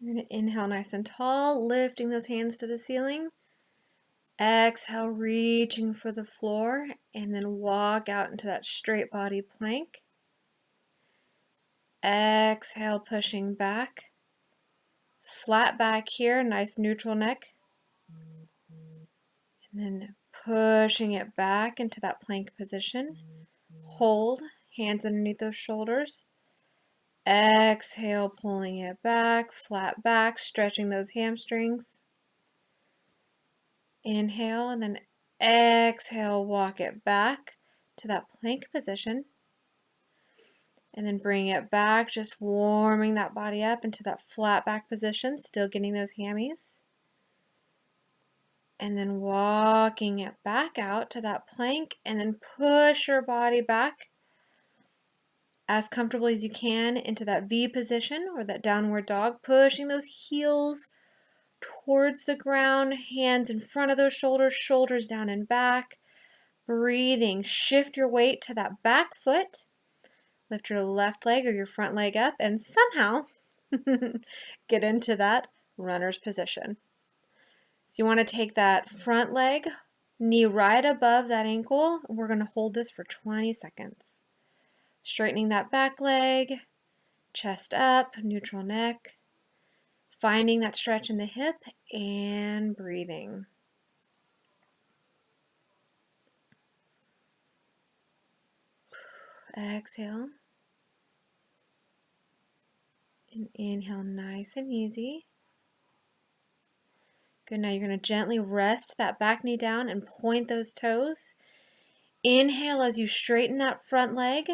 You're going to inhale nice and tall, lifting those hands to the ceiling. Exhale, reaching for the floor, and then walk out into that straight body plank. Exhale, pushing back. Flat back here, nice neutral neck. And then pushing it back into that plank position. Hold, hands underneath those shoulders. Exhale, pulling it back, flat back, stretching those hamstrings. Inhale, and then exhale, walk it back to that plank position. And then bring it back, just warming that body up into that flat back position, still getting those hammies. And then walking it back out to that plank, and then push your body back as comfortably as you can into that V position or that downward dog, pushing those heels towards the ground, hands in front of those shoulders, shoulders down and back. Breathing, shift your weight to that back foot. Lift your left leg or your front leg up and somehow get into that runner's position. So you want to take that front leg, knee right above that ankle. We're going to hold this for 20 seconds. Straightening that back leg, chest up, neutral neck. Finding that stretch in the hip and breathing. Exhale. And inhale nice and easy. Good. Now you're going to gently rest that back knee down and point those toes. Inhale as you straighten that front leg.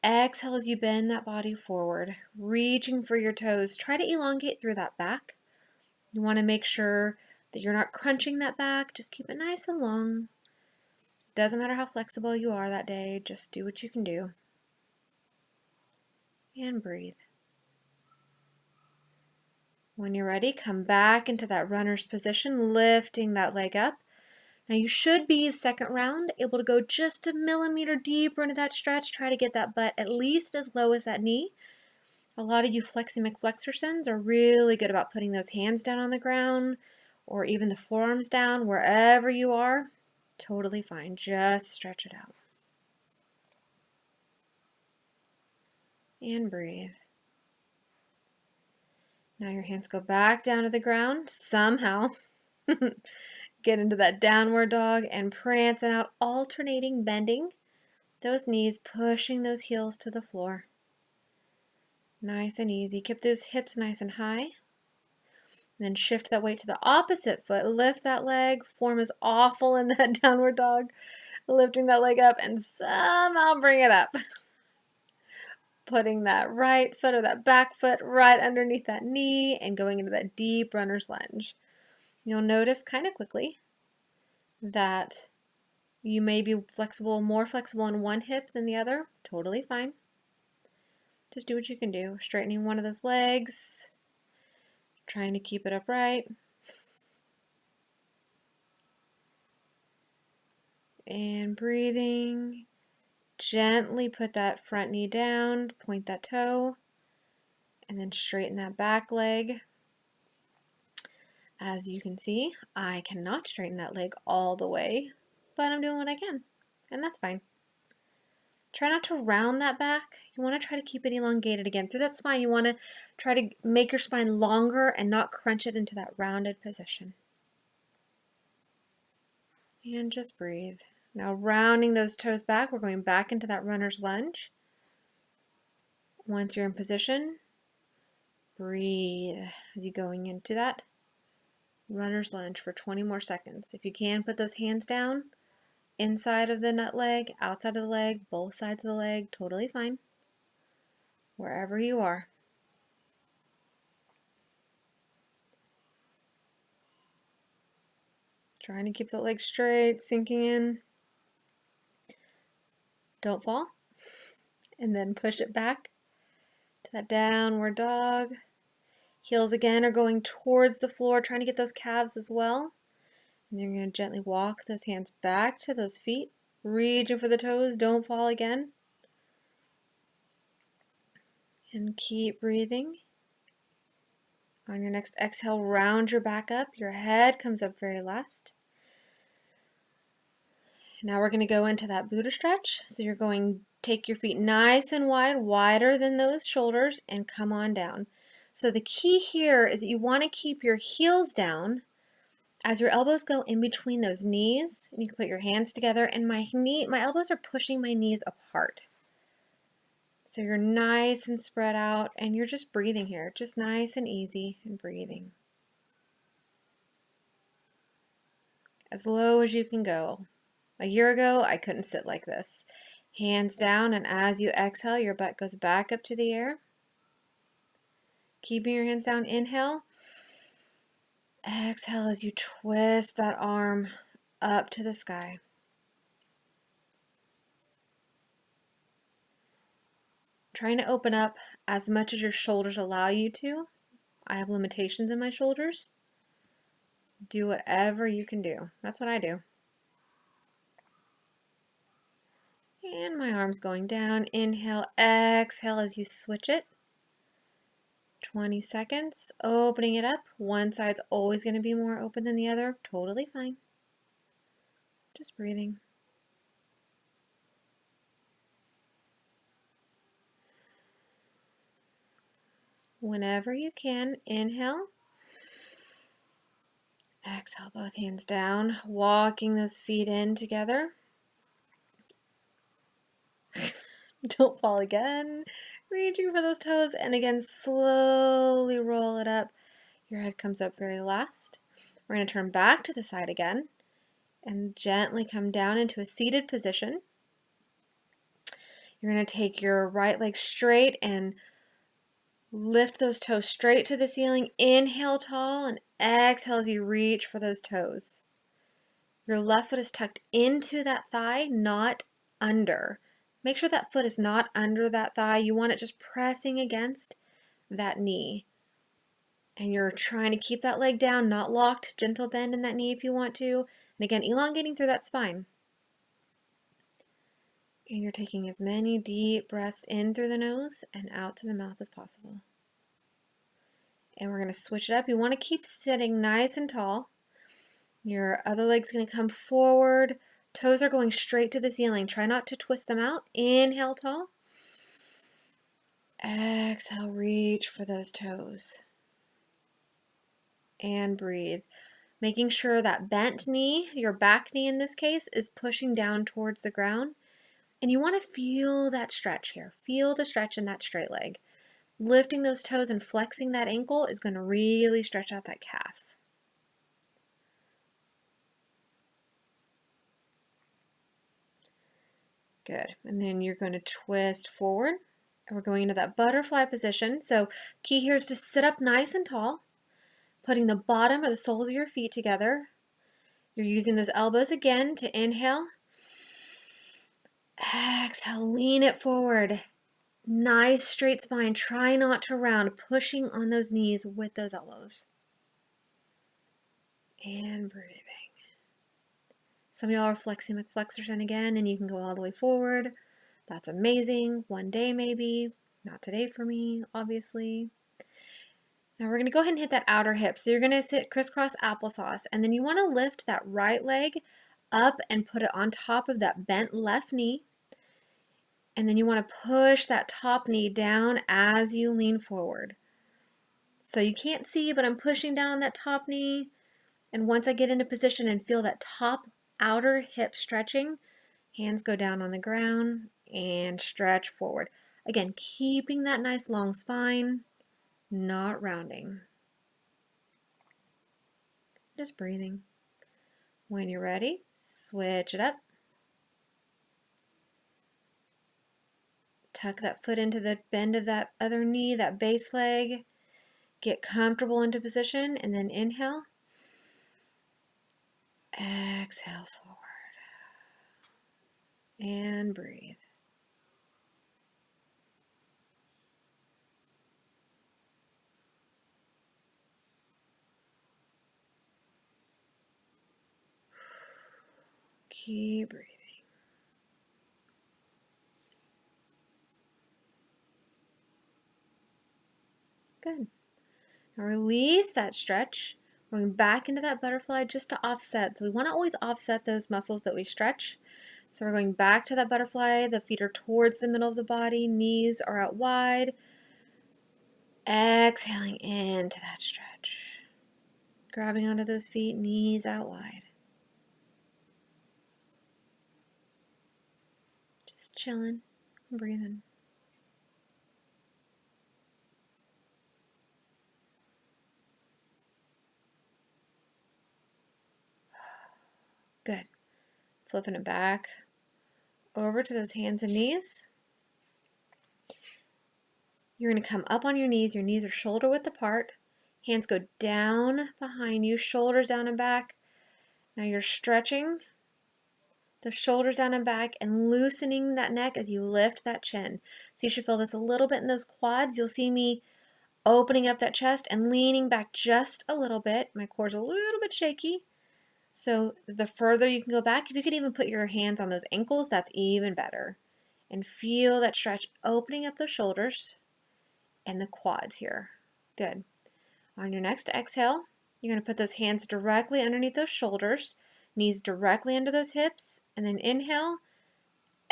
Exhale as you bend that body forward, reaching for your toes. Try to elongate through that back. You want to make sure that you're not crunching that back. Just keep it nice and long. Doesn't matter how flexible you are that day. Just do what you can do. And breathe. When you're ready, come back into that runner's position, lifting that leg up. Now you should be, the second round, able to go just a millimeter deeper into that stretch. Try to get that butt at least as low as that knee. A lot of you Flexi McFlexersons are really good about putting those hands down on the ground or even the forearms down, wherever you are. Totally fine. Just stretch it out. And breathe. Now your hands go back down to the ground. Somehow get into that downward dog and prancing out, alternating, bending those knees, pushing those heels to the floor. Nice and easy. Keep those hips nice and high. Then shift that weight to the opposite foot. Lift that leg. Form is awful in that downward dog. Lifting that leg up and somehow bring it up. Putting that right foot or that back foot right underneath that knee and going into that deep runner's lunge. You'll notice kind of quickly that you may be more flexible in one hip than the other. Totally fine. Just do what you can do. Straightening one of those legs. Trying to keep it upright. And breathing. Gently put that front knee down, point that toe, and then straighten that back leg. As you can see, I cannot straighten that leg all the way, but I'm doing what I can, and that's fine. Try not to round that back. You want to try to keep it elongated again. Through that spine, you want to try to make your spine longer and not crunch it into that rounded position. And just breathe. Now rounding those toes back, we're going back into that runner's lunge. Once you're in position, breathe as you're going into that runner's lunge for 20 more seconds. If you can, put those hands down, inside of the nut leg, outside of the leg, both sides of the leg, totally fine. Wherever you are. Trying to keep the leg straight, sinking in. Don't fall. And then push it back to that downward dog. Heels again are going towards the floor, trying to get those calves as well. And you're going to gently walk those hands back to those feet. Reaching for the toes, don't fall again. And keep breathing. On your next exhale, round your back up. Your head comes up very last. Now we're going to go into that Buddha stretch. So you're going to take your feet nice and wide, wider than those shoulders, and come on down. So the key here is that you want to keep your heels down as your elbows go in between those knees. And you can put your hands together, and my elbows are pushing my knees apart. So you're nice and spread out, and you're just breathing here, just nice and easy and breathing. As low as you can go. A year ago, I couldn't sit like this. Hands down, and as you exhale, your butt goes back up to the air. Keeping your hands down, inhale. Exhale as you twist that arm up to the sky. Trying to open up as much as your shoulders allow you to. I have limitations in my shoulders. Do whatever you can do. That's what I do. And my arm's going down. Inhale, exhale as you switch it. 20 seconds. Opening it up. One side's always going to be more open than the other. Totally fine. Just breathing. Whenever you can, inhale. Exhale, both hands down. Walking those feet in together. Don't fall again. Reaching for those toes, and again, slowly roll it up. Your head comes up very last. We're going to turn back to the side again and gently come down into a seated position. You're going to take your right leg straight and lift those toes straight to the ceiling. Inhale tall and exhale as you reach for those toes. Your left foot is tucked into that thigh, not under. Make sure that foot is not under that thigh. You want it just pressing against that knee. And you're trying to keep that leg down, not locked. Gentle bend in that knee if you want to. And again, elongating through that spine. And you're taking as many deep breaths in through the nose and out through the mouth as possible. And we're going to switch it up. You want to keep sitting nice and tall. Your other leg's going to come forward. Toes are going straight to the ceiling. Try not to twist them out. Inhale tall. Exhale, reach for those toes. And breathe. Making sure that bent knee, your back knee in this case, is pushing down towards the ground. And you want to feel that stretch here. Feel the stretch in that straight leg. Lifting those toes and flexing that ankle is going to really stretch out that calf. Good. And then you're going to twist forward. And we're going into that butterfly position. So key here is to sit up nice and tall, putting the bottom or the soles of your feet together. You're using those elbows again to inhale. Exhale, lean it forward. Nice straight spine. Try not to round, pushing on those knees with those elbows. And breathing. Some of y'all are flexing McFlexerson again, and you can go all the way forward. That's amazing. One day maybe. Not today for me, obviously. Now we're going to go ahead and hit that outer hip. So you're going to sit crisscross applesauce, and then you want to lift that right leg up and put it on top of that bent left knee. And then you want to push that top knee down as you lean forward. So you can't see, but I'm pushing down on that top knee. And once I get into position and feel that top outer hip stretching, hands go down on the ground and stretch forward. Again, keeping that nice long spine, not rounding. Just breathing. When you're ready, switch it up. Tuck that foot into the bend of that other knee, that base leg. Get comfortable into position and then inhale. Exhale forward. And breathe. Keep breathing. Good. Now release that stretch. We're going back into that butterfly just to offset. So we want to always offset those muscles that we stretch. So we're going back to that butterfly. The feet are towards the middle of the body. Knees are out wide. Exhaling into that stretch. Grabbing onto those feet, knees out wide. Just chilling, breathing. Good. Flipping it back over to those hands and knees. You're going to come up on your knees. Your knees are shoulder width apart. Hands go down behind you, shoulders down and back. Now you're stretching the shoulders down and back and loosening that neck as you lift that chin. So you should feel this a little bit in those quads. You'll see me opening up that chest and leaning back just a little bit. My core's a little bit shaky. So the further you can go back, if you could even put your hands on those ankles, that's even better. And feel that stretch opening up those shoulders and the quads here. Good. On your next exhale, you're going to put those hands directly underneath those shoulders, knees directly under those hips, and then inhale,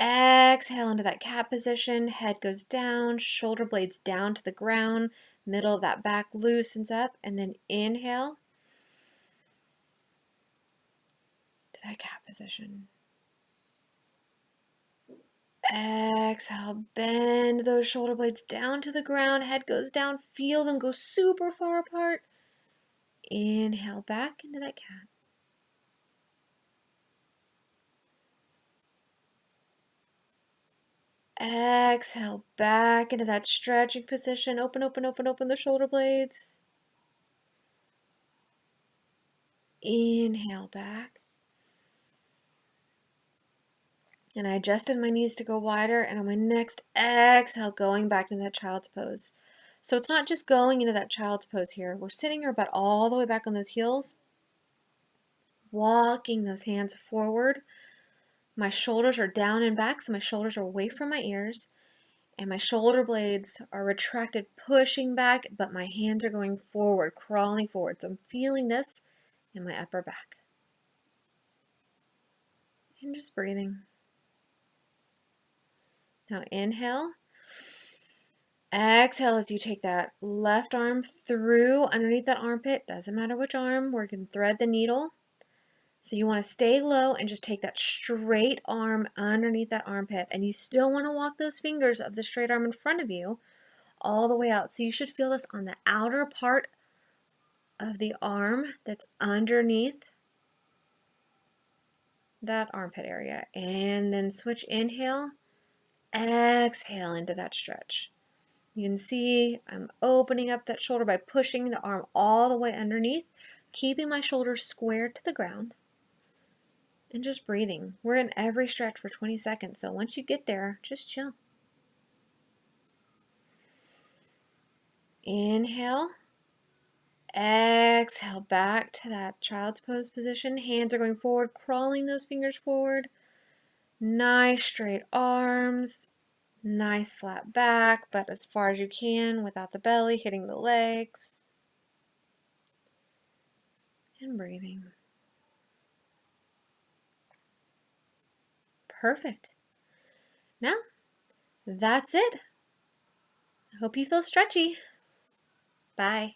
exhale into that cat position, head goes down, shoulder blades down to the ground, middle of that back loosens up, and then inhale to that cat position. Exhale, bend those shoulder blades down to the ground, head goes down, feel them go super far apart. Inhale back into that cat. Exhale back into that stretching position. Open, open, open, open the shoulder blades. Inhale back. And I adjusted my knees to go wider, and on my next exhale, going back into that child's pose. So it's not just going into that child's pose here. We're sitting our butt all the way back on those heels, walking those hands forward. My shoulders are down and back, so my shoulders are away from my ears, and my shoulder blades are retracted, pushing back, but my hands are going forward, crawling forward. So I'm feeling this in my upper back. And just breathing. Now inhale. Exhale as you take that left arm through underneath that armpit. Doesn't matter which arm. We're going to thread the needle. So you want to stay low and just take that straight arm underneath that armpit. And you still want to walk those fingers of the straight arm in front of you all the way out. So you should feel this on the outer part of the arm that's underneath that armpit area. And then switch inhale, exhale into that stretch. You can see I'm opening up that shoulder by pushing the arm all the way underneath, keeping my shoulders square to the ground, and just breathing. We're in every stretch for 20 seconds, so once you get there, just chill. Inhale, exhale back to that child's pose position. Hands are going forward, crawling those fingers forward. Nice straight arms. Nice flat back, but as far as you can without the belly hitting the legs. And breathing. Perfect. Now, that's it. I hope you feel stretchy. Bye.